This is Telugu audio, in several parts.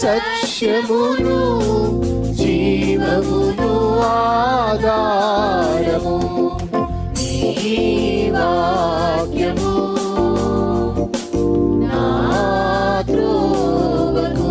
సత్యమును జీవమును ఆధారము నీ వాక్యము నా త్రోవకు.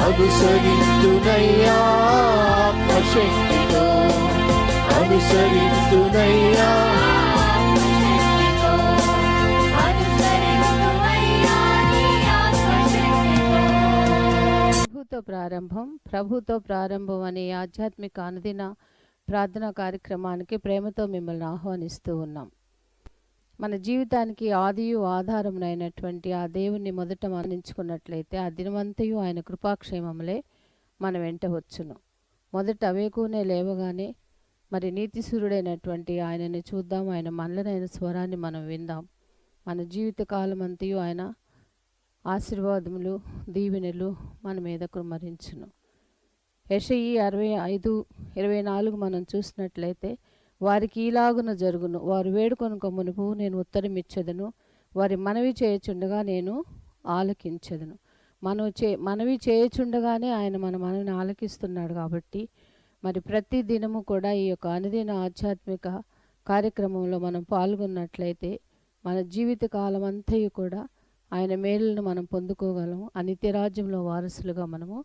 అనుసరింతునయ్యా ఆత్మశక్తితో, అనుసరింతునయ్యా ప్రభుతో ప్రారంభం అనే ఆధ్యాత్మిక అనుదిన ప్రార్థనా కార్యక్రమానికి ప్రేమతో మిమ్మల్ని ఆహ్వానిస్తూ ఉన్నాం. మన జీవితానికి ఆదియు ఆధారమునైనటువంటి ఆ దేవుణ్ణి మొదట మరణించుకున్నట్లయితే ఆ దినమంతయు ఆయన కృపాక్షేమములే మన వెంట వచ్చును. మొదట వేకునే లేవగానే మరి నీతిసూరుడైనటువంటి ఆయనని చూద్దాం, ఆయన మనలనైన స్వరాన్ని మనం విందాం. మన జీవిత కాలం అంతయు ఆయన ఆశీర్వాదములు దీవెనలు మన మీద కుమ్మరించును. యెషయి 65:24 మనం చూసినట్లయితే వారికి ఈలాగున జరుగును, వారు వేడుకొనుక మునుపు నేను ఉత్తరం ఇచ్చెదను, వారి మనవి చేయుచుండగా నేను ఆలకించెదను. మనవి చేయుచుండగానే ఆయన మన మనవిని ఆలకిస్తున్నాడు. కాబట్టి మరి ప్రతి దినము కూడా ఈ యొక్క అనుదిన ఆధ్యాత్మిక కార్యక్రమంలో మనం పాల్గొన్నట్లయితే మన జీవిత కాలం అంతయు కూడా ఆయన మేలులను మనం పొందుకోగలం, ఆ నిత్యరాజ్యంలో వారసులుగా మనము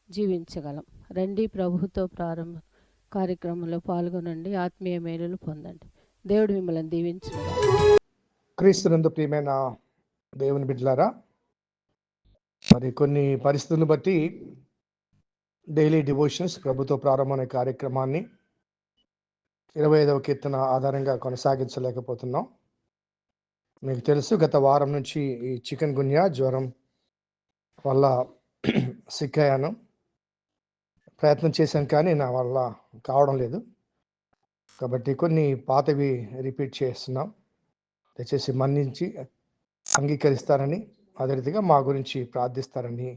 జీవించగలం. రండి, ప్రభుతో ప్రారంభం కార్యక్రమంలో పాల్గొనండి, ఆత్మీయ మేలులు పొందండి. దేవుడు మిమ్మల్ని దీవించును. క్రీస్తునందు ప్రియమైన దేవుని బిడ్డలారా, మరి కొన్ని పరిస్థితులను బట్టి డైలీ డివోషన్స్ ప్రభుతో ప్రారంభం అనే కార్యక్రమాన్ని 25వ కీర్తన ఆధారంగా కొనసాగించలేకపోతున్నాం. మీకు తెలుసు, గత వారం నుంచి ఈ చికెన్ గున్యా జ్వరం వల్ల సిక్ అయ్యాను. ప్రయత్నం చేశాను కానీ నా వల్ల కావడం లేదు. కాబట్టి కొన్ని పాతవి రిపీట్ చేస్తున్నాం. దయచేసి మన్నించి అంగీకరిస్తారని, అదే రీతిగా మా గురించి ప్రార్థిస్తారని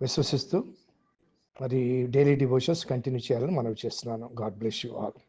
విశ్వసిస్తూ మరి డైలీ డివోషన్స్ కంటిన్యూ చేయాలని మనవి చేస్తున్నాను. God bless you all.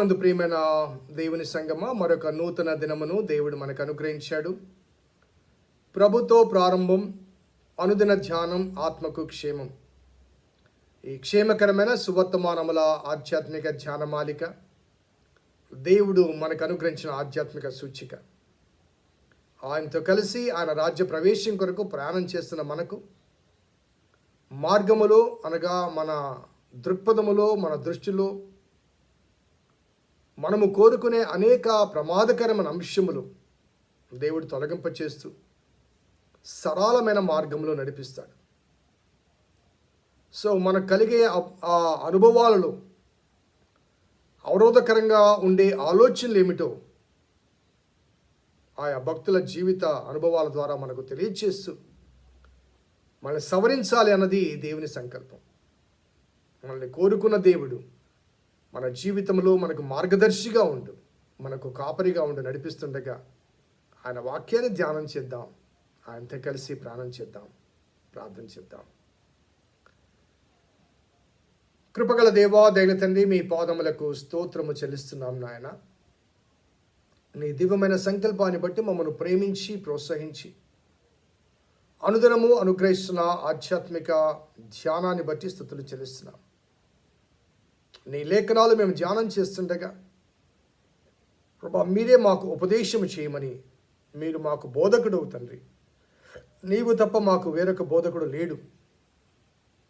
క్రీస్తునందు ప్రియమైన దేవుని సంగమా, మరొక నూతన దినమును దేవుడు మనకు అనుగ్రహించాడు. ప్రభుతో ప్రారంభం, అనుదిన ధ్యానం, ఆత్మకు క్షేమం. ఈ క్షేమకరమైన సువర్తమానముల ఆధ్యాత్మిక ధ్యానమాలిక దేవుడు మనకు అనుగ్రహించిన ఆధ్యాత్మిక సూచిక. ఆయనతో కలిసి ఆయన రాజ్య ప్రవేశం కొరకు ప్రయాణం చేస్తున్న మనకు మార్గములో అనగా మన దృక్పథములో, మన దృష్టిలో మనము కోరుకునే అనేక ప్రమాదకరమైన అంశములు దేవుడు తొలగింపచేస్తూ సరళమైన మార్గంలో నడిపిస్తాడు. సో మనకు కలిగే ఆ అనుభవాలలో అవరోధకరంగా ఉండే ఆలోచనలు ఏమిటో ఆయా భక్తుల జీవిత అనుభవాల ద్వారా మనకు తెలియచేస్తూ మనల్ని సవరించాలి అన్నది దేవుని సంకల్పం. మనల్ని కోరుకున్న దేవుడు మన జీవితంలో మనకు మార్గదర్శిగా ఉండు, మనకు కాపరిగా ఉండి నడిపిస్తుండగా ఆయన వాక్యాన్ని ధ్యానం చేద్దాం, ఆయనతో కలిసి ప్రాణం చేద్దాం, ప్రార్థన చేద్దాం. కృపగల దేవా, దైవ తండ్రి, మీ పాదములకు స్తోత్రము చెల్లిస్తున్నాం నాయన. నీ దివ్యమైన సంకల్పాన్ని బట్టి మమ్మల్ని ప్రేమించి ప్రోత్సహించి అనుదినము అనుగ్రహిస్తున్న ఆధ్యాత్మిక ధ్యానాన్ని బట్టి స్తుతులు చెల్లిస్తున్నాం. నీ లేఖనాలు మేము ధ్యానం చేస్తుండగా ప్రభా, మీరే మాకు ఉపదేశం చేయమని, మీరు మాకు బోధకుడు తండ్రి. నీవు తప్ప మాకు వేరొక బోధకుడు లేడు.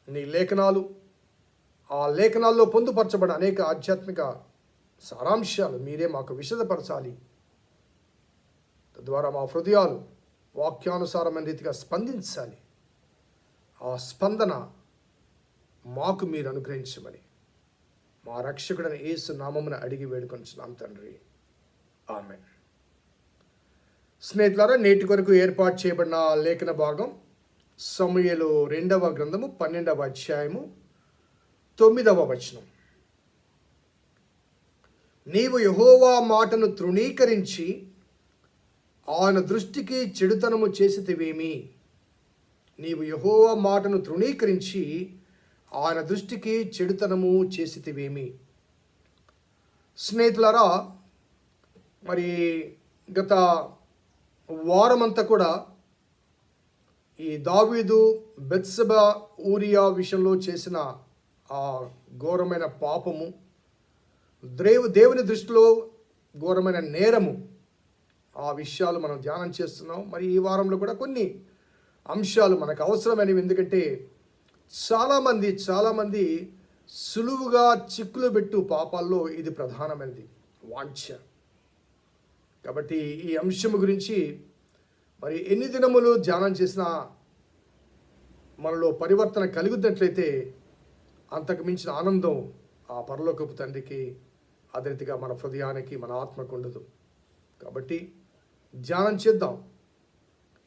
నీ లేఖనాలు, ఆ లేఖనాల్లో పొందుపరచబడిన అనేక ఆధ్యాత్మిక సారాంశాలు మీరే మాకు విశదపరచాలి. తద్వారా మా హృదయాలు వాక్యానుసారమైన రీతిగా స్పందించాలి. ఆ స్పందన మాకు మీరు అనుగ్రహించమని మా రక్షకుడైన యేసు నామమున అడిగి వేడుకొంచున్నాం తండ్రి, ఆమేన్. స్నేహితులారా, నేటి కొరకు ఏర్పాటు చేయబడిన లేఖన భాగం సమూయేలు 2వ గ్రంథము 12వ అధ్యాయము 9వ వచనం. నీవు యెహోవా మాటను తృణీకరించి ఆయన దృష్టికి చెడుతనము చేసితివేమి? నీవు యెహోవా మాటను తృణీకరించి ఆయన దృష్టికి చెడుతనము చేసితివేమి? స్నేహితులారా, మరి గత వారమంతా కూడా ఈ దావీదు బెత్షెబా ఊరియా విషయంలో చేసిన ఆ ఘోరమైన పాపము, దేవుని దృష్టిలో ఘోరమైన నేరము, ఆ విషయాలు మనం ధ్యానం చేస్తున్నాం. మరి ఈ వారంలో కూడా కొన్ని అంశాలు మనకు అవసరమైనవి. ఎందుకంటే చాలామంది సులువుగా చిక్కులు పెట్టు పాపాల్లో ఇది ప్రధానమైనది, వాంఛ. కాబట్టి ఈ అంశం గురించి మరి ఎన్ని దినములు ధ్యానం చేసినా మనలో పరివర్తన కలుగుతున్నట్లయితే అంతకు మించిన ఆనందం ఆ పరలోకపు తండ్రికి, అదే రీతిగా మన హృదయానికి, మన ఆత్మకు ఉండదు. కాబట్టి ధ్యానం చేద్దాం.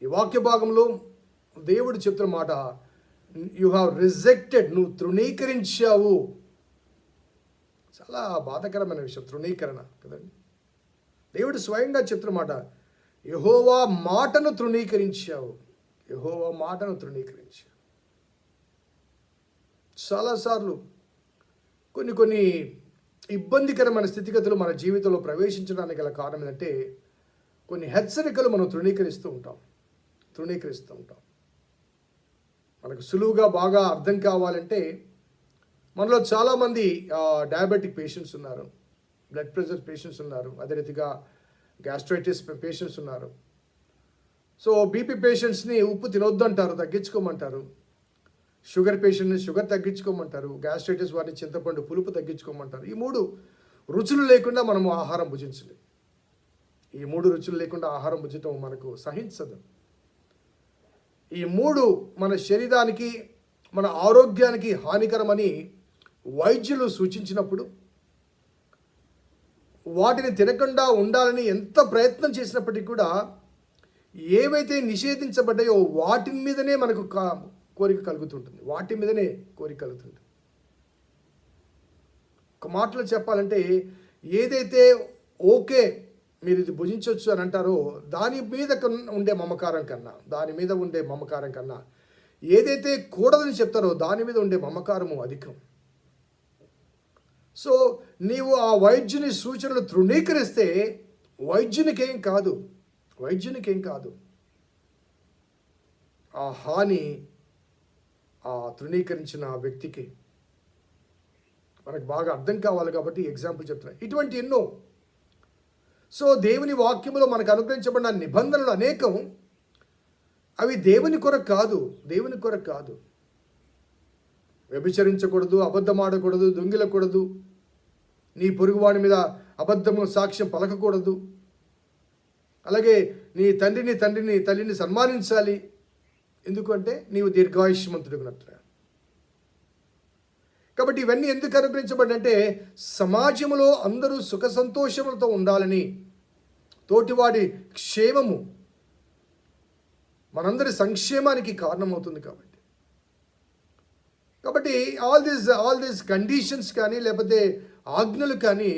ఈ వాక్య భాగంలో దేవుడు చెప్తున్న మాట, యు హ్యావ్ రిజెక్టెడ్, నువ్వు తృణీకరించావు. చాలా బాధాకరమైన విషయం తృణీకరణ కదండి. దేవుడు స్వయంగా చెప్తున్న మాట, యెహోవా మాటను తృణీకరించావు, యెహోవా మాటను తృణీకరించావు. చాలాసార్లు కొన్ని ఇబ్బందికరమైన స్థితిగతులు మన జీవితంలో ప్రవేశించడానికి గల కారణం ఏంటంటే కొన్ని హెచ్చరికలు మనం తృణీకరిస్తూ ఉంటాం. మనకు సులువుగా బాగా అర్థం కావాలంటే మనలో చాలామంది డయాబెటిక్ పేషెంట్స్ ఉన్నారు, బ్లడ్ ప్రెషర్ పేషెంట్స్ ఉన్నారు, అదే రీతిగా గ్యాస్ట్రైటిస్ పేషెంట్స్ ఉన్నారు. సో బీపీ పేషెంట్స్ని ఉప్పు తినొద్దు అంటారు, తగ్గించుకోమంటారు. షుగర్ పేషెంట్ని షుగర్ తగ్గించుకోమంటారు. గ్యాస్ట్రైటిస్ వారిని చింతపండు పులుపు తగ్గించుకోమంటారు. ఈ 3 రుచులు లేకుండా మనము ఆహారం భుజించలేము. ఈ 3 రుచులు లేకుండా ఆహారం భుజించడం మనకు సహించదు. ఈ 3 మన శరీరానికి, మన ఆరోగ్యానికి హానికరమని వైద్యులు సూచించినప్పుడు వాటిని తినకుండా ఉండాలని ఎంత ప్రయత్నం చేసినప్పటికీ కూడా ఏవైతే నిషేధించబడ్డాయో వాటి మీదనే మనకు కోరిక కలుగుతుంటుంది. ఒక మాటలో చెప్పాలంటే, ఏదైతే ఓకే మీరు ఇది భుజించవచ్చు అని అంటారో దాని మీద ఉండే మమకారం కన్నా ఏదైతే కూడదని చెప్తారో దాని మీద ఉండే మమకారము అధికం. సో నీవు ఆ వైద్యుని సూచనలు తృణీకరిస్తే వైద్యునికేం కాదు, వైద్యునికేం కాదు, ఆ హాని ఆ తృణీకరించిన వ్యక్తికి. మనకు బాగా అర్థం కావాలి కాబట్టి ఎగ్జాంపుల్ చెప్తున్నాను. ఇటువంటి ఎన్నో. సో దేవుని వాక్యములో మనకు అనుగ్రహించబడిన నిబంధనలు అనేకం, అవి దేవుని కొరకు కాదు, దేవుని కొరకు కాదు. వ్యభిచరించకూడదు, అబద్ధమాడకూడదు, దొంగిలకూడదు, నీ పొరుగువాడి మీద అబద్ధము సాక్ష్యం పలకకూడదు, అలాగే నీ తల్లిని సన్మానించాలి. ఎందుకంటే నీవు దీర్ఘాయుష్మంతుడినట్లుగా. కాబట్టి ఇవన్నీ ఎందుకు అనుగ్రహించబడినంటే సమాజంలో అందరూ సుఖ సంతోషములతో ఉండాలని, తోటివాడి క్షేమము మనందరి సంక్షేమానికి కారణమవుతుంది. కాబట్టి ఆల్ దీస్ కండిషన్స్ కానీ లేకపోతే ఆజ్ఞలు కానీ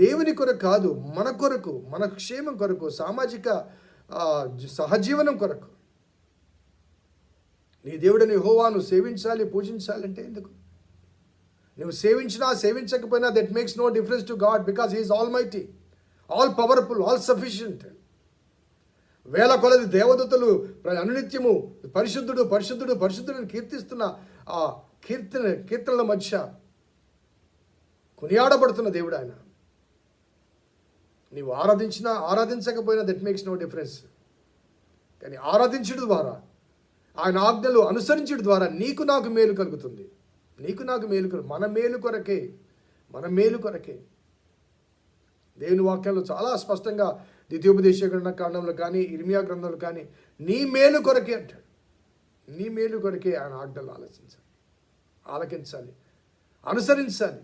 దేవుని కొరకు కాదు, మన కొరకు, మన క్షేమం కొరకు, సామాజిక సహజీవనం కొరకు. నీ దేవుడిని యెహోవాను సేవించాలి, పూజించాలంటే ఎందుకు? నువ్వు సేవించినా సేవించకపోయినా that makes no difference to God, because he is almighty, all powerful, all sufficient. వేల కొలది దేవదూతలు అనునిత్యము పరిశుద్ధుడు పరిశుద్ధుడు పరిశుద్ధుడిని కీర్తిస్తున్న ఆ కీర్తనల మధ్య కొనియాడబడుతున్న దేవుడు ఆయన. నీవు ఆరాధించకపోయినా దట్ మేక్స్ నో డిఫరెన్స్. కానీ ఆరాధించడం ద్వారా, ఆయన ఆజ్ఞలు అనుసరించడం ద్వారా నీకు నాకు మేలు కలుగుతుంది. నీకు నాకు మేలు మన మేలు కొరకే, మన మేలు కొరకే. దేవుని వాక్యంలో చాలా స్పష్టంగా ద్వితీయోపదేశ కాండంలో కానీ ఇర్మియా గ్రంథంలో కానీ నీ మేలు కొరకే అంటాడు. నీ మేలు కొరకే ఆయన ఆజ్ఞలు ఆలకించాలి, అనుసరించాలి,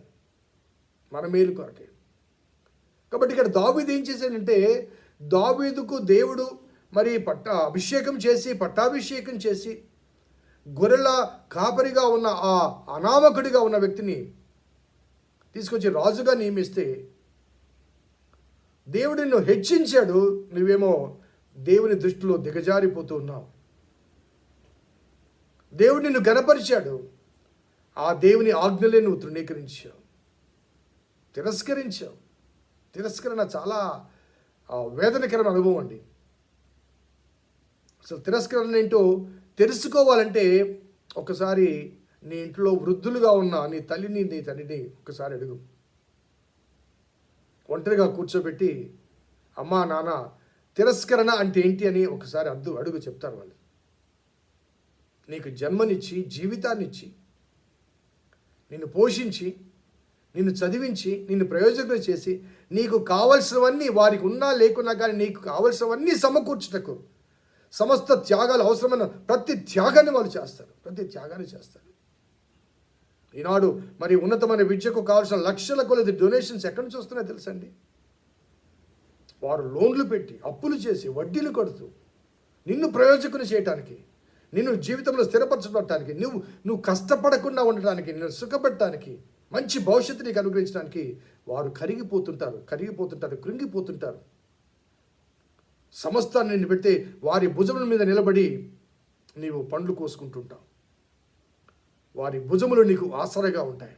మన మేలు కొరకే. కాబట్టి ఇక్కడ దావీదు ఏం చేశాడంటే, దావీదుకు దేవుడు మరి పట్టాభిషేకం చేసి గొర్రెల కాపరిగా ఉన్న ఆ అనామకుడిగా ఉన్న వ్యక్తిని తీసుకొచ్చి రాజుగా నియమిస్తే దేవుడు నిన్ను హెచ్చించాడు, నువ్వేమో దేవుని దృష్టిలో దిగజారిపోతూ ఉన్నావు. దేవుడు నిన్ను గణపరిచాడు, ఆ దేవుని ఆజ్ఞలే నువ్వు తృణీకరించావు, తిరస్కరించావు. తిరస్కరణ చాలా వేదనకరమైన అనుభవం అండి. అసలు తిరస్కరణ ఏంటో తెలుసుకోవాలంటే ఒకసారి నీ ఇంట్లో వృద్ధులుగా ఉన్న నీ తల్లిని నీ తండ్రిని ఒకసారి అడుగు. ఒంటరిగా కూర్చోబెట్టి అమ్మా నాన్న తిరస్కరణ అంటే ఏంటి అని ఒకసారి అడుగు, చెప్తారు వాళ్ళు. నీకు జన్మనిచ్చి జీవితాన్నిచ్చి నిన్ను పోషించి నిన్ను చదివించి నిన్ను ప్రయోజకులు చేసి నీకు కావలసినవన్నీ, వారికి ఉన్నా లేకున్నా కానీ నీకు కావలసినవన్నీ సమకూర్చుటకు సమస్త త్యాగాలు అవసరమైన ప్రతి త్యాగాన్ని వాళ్ళు చేస్తారు, ప్రతి త్యాగాన్ని చేస్తారు. ఈనాడు మరి ఉన్నతమైన విద్యకు కావాల్సిన లక్షల కొలది డొనేషన్స్ ఎక్కడి నుంచి వస్తున్నాయో తెలుసండి. వారు లోన్లు పెట్టి అప్పులు చేసి వడ్డీలు కడుతూ నిన్ను ప్రయోజకుని చేయటానికి, నిన్ను జీవితంలో స్థిరపరచడానికి, నువ్వు కష్టపడకుండా ఉండటానికి, నిన్ను సుఖపెట్టడానికి, మంచి భవిష్యత్తు నీకు అనుగ్రహించడానికి వారు కరిగిపోతుంటారు, కృంగిపోతుంటారు. సమస్తాన్ని నిన్ను పెడితే వారి భుజముల మీద నిలబడి నీవు పండ్లు కోసుకుంటుంటావు. వారి భుజములు నీకు ఆసరగా ఉంటాయి.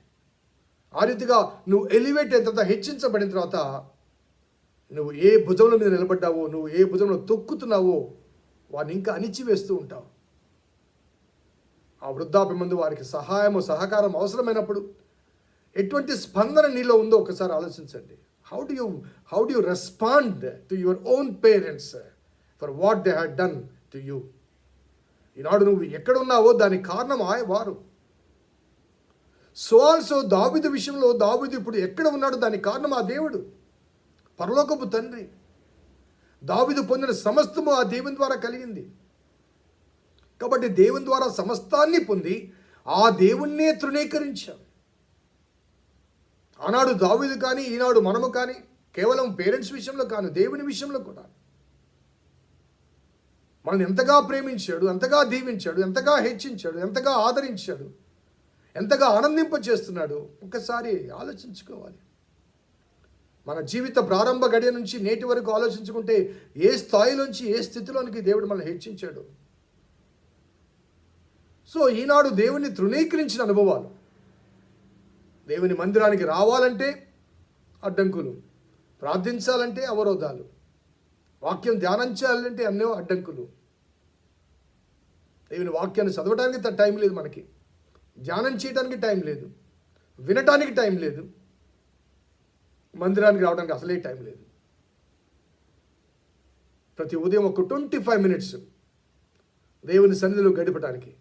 ఆ రీతిగా నువ్వు ఎలివేట్ అయిన తర్వాత, హెచ్చించబడిన తర్వాత, నువ్వు ఏ భుజముల మీద నిలబడ్డావో, నువ్వు ఏ భుజంలో తొక్కుతున్నావో వారిని ఇంకా అణిచివేస్తూ ఉంటావు. ఆ వృద్ధాప్య మందు వారికి సహకారం అవసరమైనప్పుడు ఎటువంటి స్పందన నీలో ఉందో ఒకసారి ఆలోచించండి. How do you respond to your own parents for what they had done to you? ఈనాడు నువ్వు ఎక్కడున్నావో దానికి కారణం వారు. సో ఆల్సో దావీదు విషయంలో, దావీదు ఇప్పుడు ఎక్కడ ఉన్నాడో దానికి కారణం ఆ దేవుడు, పరలోకపు తండ్రి. దావీదు పొందిన సమస్తము ఆ దేవుని ద్వారా కలిగింది. కాబట్టి దేవుని ద్వారా సమస్తాన్ని పొంది ఆ దేవుణ్ణే తృణీకరించాం. ఆనాడు దావీదు కానీ ఈనాడు మనము కానీ కేవలం పేరెంట్స్ విషయంలో కాదు, దేవుని విషయంలో కూడా మనల్ని ఎంతగా ప్రేమించాడు, ఎంతగా దీవించాడు, ఎంతగా హెచ్చించాడు, ఎంతగా ఆదరించాడు, ఎంతగా ఆనందింపచేస్తున్నాడు ఒకసారి ఆలోచించుకోవాలి. మన జీవిత ప్రారంభ గడియ నుంచి నేటి వరకు ఆలోచించుకుంటే ఏ స్థాయిలోంచి ఏ స్థితిలోనికి దేవుడు మనల్ని హెచ్చించాడు. సో ఈనాడు దేవుణ్ణి తృణీకరించిన అనుభవాలు, దేవుని మందిరానికి రావాలంటే అడ్డంకులు, ప్రార్థించాలంటే అవరోధాలు, వాక్యం ధ్యానం చేయాలంటే ఎన్నో అడ్డంకులు. దేవుని వాక్యాన్ని చదవడానికి టైం లేదు, మనకి ధ్యానం చేయడానికి టైం లేదు, వినటానికి టైం లేదు, మందిరానికి రావడానికి అసలే టైం లేదు. ప్రతి ఉదయం ఒక 25 minutes దేవుని సన్నిధిలో గడపడానికి,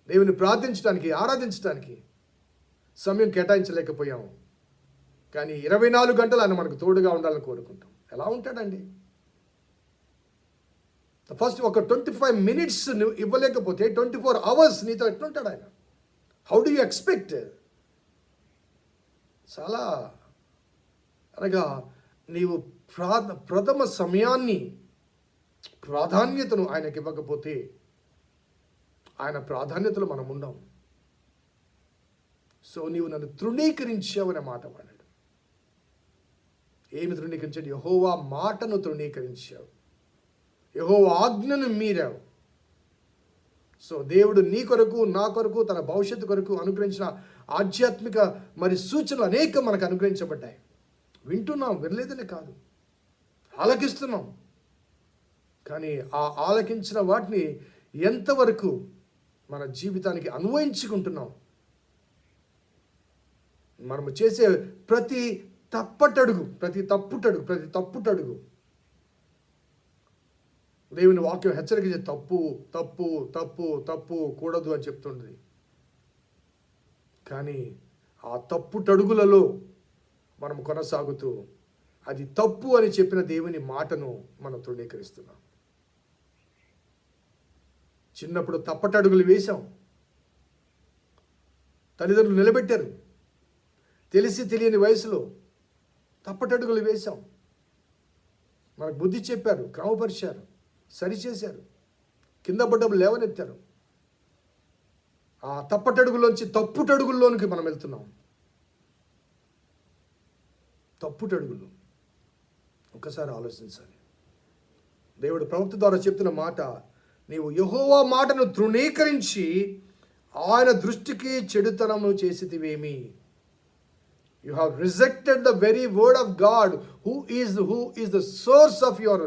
దేవుని ప్రార్థించడానికి, ఆరాధించడానికి సమయం కేటాయించలేకపోయాము. కానీ 24 గంటలు ఆయన మనకు తోడుగా ఉండాలని కోరుకుంటాం. ఎలా ఉంటాడండి? ఫస్ట్ ఒక 25 minutes నువ్వు ఇవ్వలేకపోతే 24 hours నీతో ఎట్లుంటాడు ఆయన? How do you expect? చాలా అనగా నీవు ప్రథమ సమయాన్ని, ప్రాధాన్యతను ఆయనకి ఇవ్వకపోతే ఆయన ప్రాధాన్యతలో మనం ఉండం. సో నీవు నన్ను తృణీకరించావు అనే మాట వాడాడు. ఏమి తృణీకరించాడు? యెహోవా మాటను తృణీకరించావు, యెహోవా ఆజ్ఞను మీరావు. సో దేవుడు నీ కొరకు, నా కొరకు, తన భవిష్యత్తు కొరకు అనుగ్రహించిన ఆధ్యాత్మిక సూచనలు అనేకం మనకు అనుగ్రహించబడ్డాయి. వింటున్నాం, వినలేదని కాదు, ఆలకిస్తున్నాం. కానీ ఆ ఆలకించిన వాటిని ఎంతవరకు మన జీవితానికి అన్వయించుకుంటున్నాం? మనము చేసే ప్రతి తప్పుటడుగు దేవుని వాక్యం హెచ్చరిక చేసి తప్పు తప్పు తప్పు తప్పు కూడదు అని చెప్తుంది. కానీ ఆ తప్పుటడుగులలో మనం కొనసాగుతూ అది తప్పు అని చెప్పిన దేవుని మాటను మనం తృణీకరిస్తున్నాం. చిన్నప్పుడు తప్పటడుగులు వేశాం, తల్లిదండ్రులు నిలబెట్టారు. తెలిసి తెలియని వయసులో తప్పటడుగులు వేశాం. మనకు బుద్ధి చెప్పారు, క్రమపరిచారు, సరిచేశారు, కింద పడ్డప్పుడు లేవనెత్తారు. ఆ తప్పటడుగులోంచి తప్పుటడుగుల్లోనికి మనం వెళ్తున్నాం. తప్పుటడుగులు ఒకసారి ఆలోచించాలి. దేవుడు ప్రవక్త ద్వారా చెప్తున్న మాట, నీవు యెహోవా మాటను తృణీకరించి ఆయన దృష్టికి చెడుతనము చేసితివేమి. You have rejected the very word of God, who is the source of your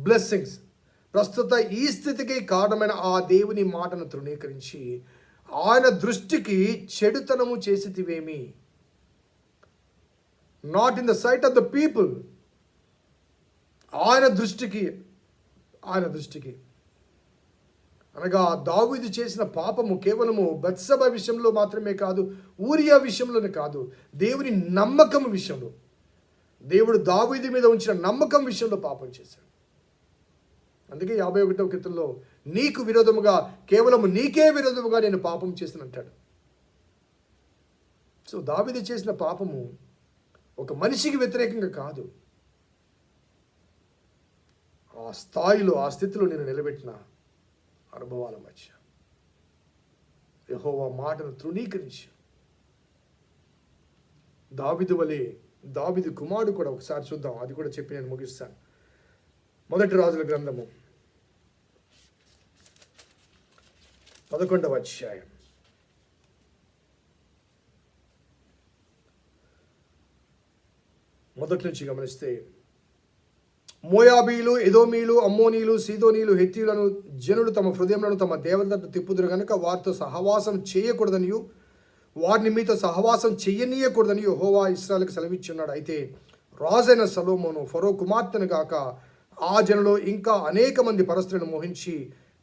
blessings. ప్రస్తుత ఈ స్థితికి కారణమైన ఆ దేవుని మాటను తృణీకరించి ఆయన దృష్టికి చెడుతనము చేసితివేమి. Not in the sight of the people, ఆయన దృష్టికి అనగా దావీదు చేసిన పాపము కేవలము బత్షెబ విషయంలో మాత్రమే కాదు, ఊరియా విషయంలోనే కాదు, దేవుని నమ్మకం విషయంలో, దేవుడు దావీదు మీద ఉంచిన నమ్మకం విషయంలో పాపం చేశాడు. అందుకే 51వ కీర్తనలో నీకు విరోధముగా, కేవలం నీకే విరోధముగా నేను పాపం చేసినంటాడు. సో దావీదు చేసిన పాపము ఒక మనిషికి వ్యతిరేకంగా కాదు, ఆ స్థాయిలో, ఆ స్థితిలో నేను నిలబెట్టిన అనుభవాల మధ్య యెహోవా మాటను తృణీకరించి దావీదు వలె, దావీదు కుమారుడు కూడా ఒకసారి చూద్దాం, అది కూడా చెప్పి నేను ముగిస్తాను. 1 రాజుల గ్రంథము 11వ అధ్యాయం. మొదటి నుంచి గమనిస్తే, మోయాబీలు, ఎదోమీలు, అమ్మోనీలు, సీదోనీలు, హెత్తీయులను జనులు తమ హృదయములను తమ దేవతలకు తిప్పుదురు గనుక వారితో సహవాసం చేయకూడదనియు వారిని మీతో సహవాసం చెయ్యనీయకూడదని యెహోవా ఇశ్రాయేలుకు సెలవిచ్చున్నాడు. అయితే రాజైన సొలొమోను ఫరో కుమార్తెను గాక ఆ జనులు ఇంకా అనేక మంది పరస్త్రులను మోహించి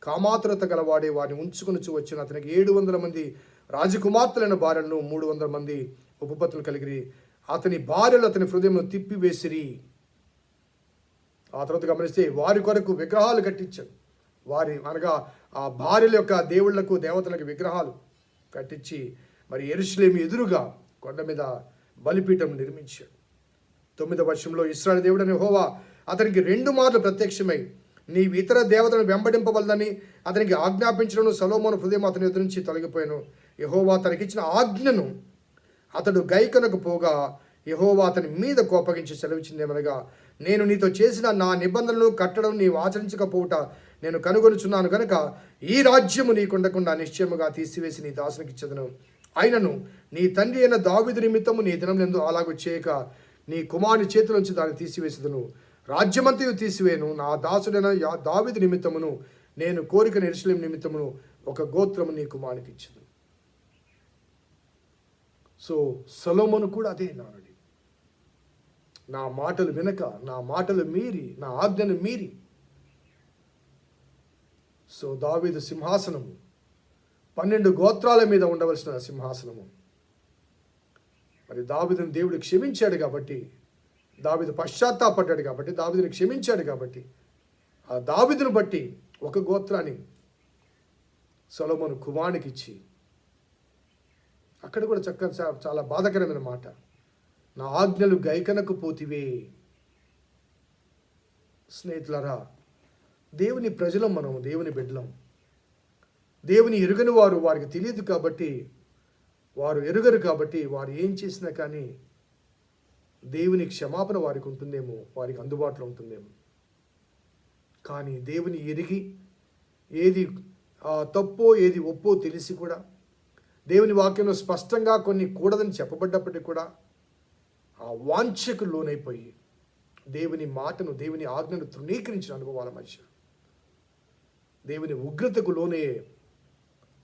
కామాతురత గలవాడే వారిని ఉంచుకుని వచ్చిన అతనికి 700 మంది రాజకుమార్తెలైన భార్యలను 300 మంది ఉపపత్తులు కలిగిరి. అతని భార్యలు అతని హృదయమును తిప్పివేసిరి. ఆ తర్వాత గమనిస్తే వారి కొరకు విగ్రహాలు కట్టించాడు. అనగా ఆ భార్యల యొక్క దేవుళ్లకు, దేవతలకు విగ్రహాలు కట్టించి యెరూషలేము ఎదురుగా కొండ మీద బలిపీఠం నిర్మించాడు. 9వ వర్షంలో ఇశ్రాయేలు దేవుడైన యెహోవా అతనికి 2 మార్లు ప్రత్యక్షమై నీవు ఇతర దేవతలను వెంబడింపవలదని అతనికి ఆజ్ఞాపించడం సొలొమోను హృదయం అతని ఎదురు నుంచి తొలగిపోయాను. యెహోవా తనకిచ్చిన ఆజ్ఞను అతడు గైకొనకపోగా యెహోవా అతని మీద కోపగించి సెలవిచ్చిందేమనగా, నేను నీతో చేసిన నా నిబంధనలు కట్టడం నీవు ఆచరించకపోవుట నేను కనుగొనుచున్నాను గనుక ఈ రాజ్యము నీకుండకుండా నిశ్చయముగా తీసివేసి నీ దాసునికి ఇచ్చెదను. అయినను నీ తండ్రి అయిన దావీదు నిమిత్తము నీ దినములందు అలాగూ చేయక నీ కుమారుని చేతుల నుంచి దాన్ని తీసివేసేదను. రాజ్యమంతయు తీసివేయను. నా దాసుడైన దావీదు నిమిత్తమును నేను కోరిక యెరూషలేము నిమిత్తమును ఒక గోత్రము నీ కుమారునికి ఇచ్చేదను. సో సొలొమోను కూడా అదే నానుడి. నా మాటలు వినక, నా మాటలు మీరి, నా ఆజ్ఞను మీరి. సో దావీదు సింహాసనము 12 గోత్రాల మీద ఉండవలసిన సింహాసనము. మరి దావీదును దేవుడు క్షమించాడు కాబట్టి, దావీదు పశ్చాత్తాపడ్డాడు కాబట్టి, దావీదుని క్షమించాడు కాబట్టి, ఆ దావీదును బట్టి ఒక గోత్రాన్ని సొలొమోను కుమారునికి ఇచ్చి, అక్కడ కూడా చక్కగా చాలా బాధకరమైన మాట, నా ఆజ్ఞలు గైకనకు పోతివే. స్నేహితులారా, దేవుని ప్రజలం మనం, దేవుని బిడ్డలం. దేవుని ఎరుగని వారు, వారికి తెలియదు కాబట్టి, వారు ఎరుగరు కాబట్టి, వారు ఏం చేసినా కానీ దేవుని క్షమాపణ వారికి ఉంటుందేమో, వారికి అందుబాటులో ఉంటుందేమో. కానీ దేవుని ఎరిగి ఏది తప్పో ఏది ఒప్పో తెలిసి కూడా, దేవుని వాక్యంలో స్పష్టంగా కొన్ని కూడదని చెప్పబడ్డప్పటికీ కూడా ఆ వాంఛకు లోనైపోయి దేవుని మాటను, దేవుని ఆజ్ఞను తృణీకరించిన అనుభవాల మధ్య దేవుని ఉగ్రతకు లోనే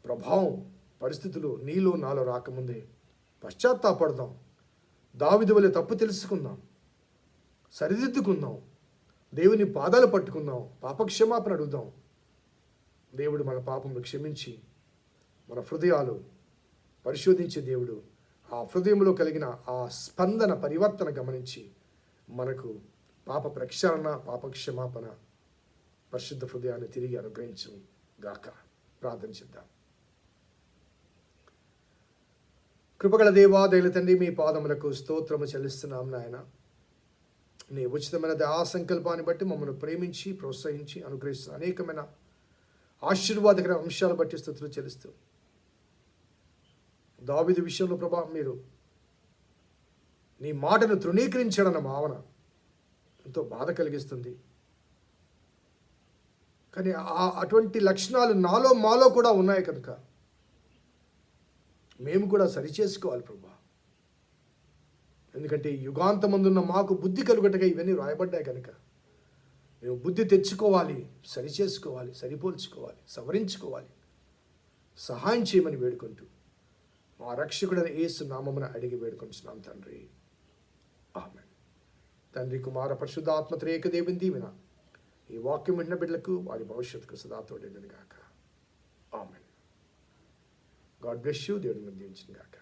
ప్రభావం, పరిస్థితులు నీలో నాలో రాకముందే పశ్చాత్తాపడదాం. దావీదు వలె తప్పు తెలుసుకుందాం, సరిదిద్దుకుందాం, దేవుని పాదాలు పట్టుకుందాం, పాపక్షమాపణ అడుగుదాం. దేవుడు మన పాపమును క్షమించి మన హృదయాలు పరిశోధించే దేవుడు. ఆ హృదయంలో కలిగిన ఆ స్పందన, పరివర్తన గమనించి మనకు పాప ప్రక్షాళన, పాపక్షమాపణ, పరిశుద్ధ హృదయాన్ని తిరిగి అనుగ్రహించు గాక. ప్రార్థన చేద్దాం. కృపగల దేవా, దయల తండ్రి, మీ పాదములకు స్తోత్రము చెల్లిస్తున్నాం నాయన. నీ ఉచితమైన ఆ సంకల్పాన్ని బట్టి మమ్మల్ని ప్రేమించి, ప్రోత్సహించి, అనుగ్రహిస్తున్న అనేకమైన ఆశీర్వాదకర అంశాలు బట్టి స్తుతులు చెల్లిస్తూ, దావీదు విషయంలో ప్రభా మీరు నీ మాటను తృణీకరించాడన్న భావన ఎంతో బాధ కలిగిస్తుంది. కానీ అటువంటి లక్షణాలు నాలో మాలో కూడా ఉన్నాయి కనుక మేము కూడా సరిచేసుకోవాలి ప్రభా. ఎందుకంటే యుగాంతమందున్న మాకు బుద్ధి కలుగుటగా ఇవన్నీ రాయబడ్డాయి కనుక మేము బుద్ధి తెచ్చుకోవాలి, సరిచేసుకోవాలి, సరిపోల్చుకోవాలి, సవరించుకోవాలి. సహాయం చేయమని వేడుకుంటూ మా రక్షకుడైన యేసు నామమున అడిగి వేడుకొంటున్నాం తండ్రి. ఆమేన్. తండ్రి, కుమార, పరిశుద్ధాత్మ త్రియేక దేవుని దీవెన ఈ వాక్యం విన్న బిడ్డలకు, వారి భవిష్యత్తుకు సదా తోడేయును గాక. ఆమేన్. God bless you. దేవుని దీవించును గాక.